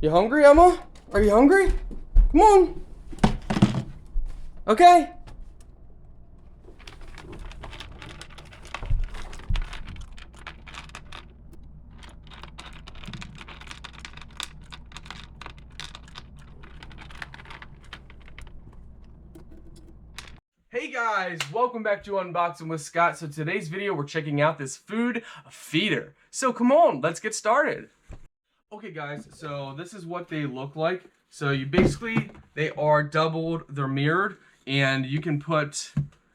You hungry, Emma? Are you hungry? Come on. Okay. Hey guys, welcome back to Unboxing with Scott. So today's video, we're checking out this food feeder. So come on, let's get started. Okay guys, so this is what they look like. So they are doubled, they're mirrored, and you can put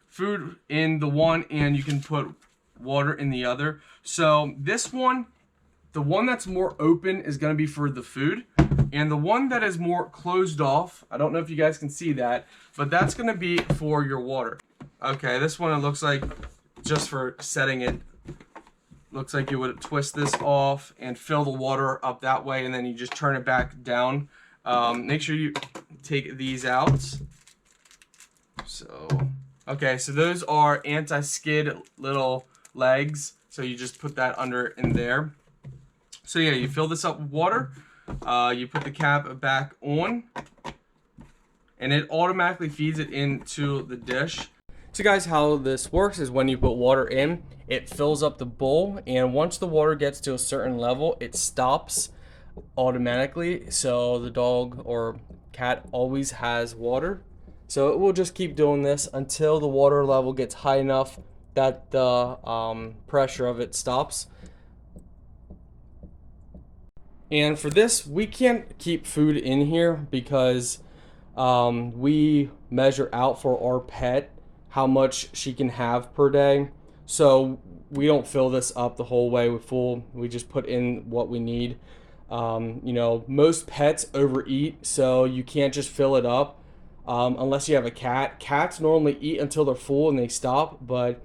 food in the one and you can put water in the other. So this one, the one that's more open is gonna be for the food. And the one that is more closed off, I don't know if you guys can see that, but that's gonna be for your water. Okay, this one it looks like just for setting it. Looks like you would twist this off and fill the water up that way, and then you just turn it back down. Make sure you take these out. So, okay, so those are anti-skid little legs. So you just put that under in there. So yeah, you fill this up with water. You put the cap back on, and it automatically feeds it into the dish. So guys, how this works is when you put water in, it fills up the bowl, and once the water gets to a certain level, it stops automatically. So the dog or cat always has water. So it will just keep doing this until the water level gets high enough that the pressure of it stops. And for this, we can't keep food in here because we measure out for our pet how much she can have per day. So we don't fill this up the whole way with full. We just put in what we need. You know, most pets overeat, so you can't just fill it up unless you have a cat. Cats normally eat until they're full and they stop, but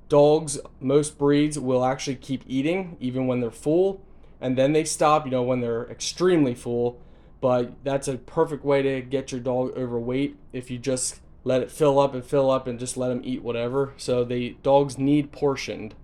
dogs, most breeds, will actually keep eating even when they're full. And then they stop, you know, when they're extremely full. But that's a perfect way to get your dog overweight if you just let it fill up and just let them eat whatever. So dogs need portioned.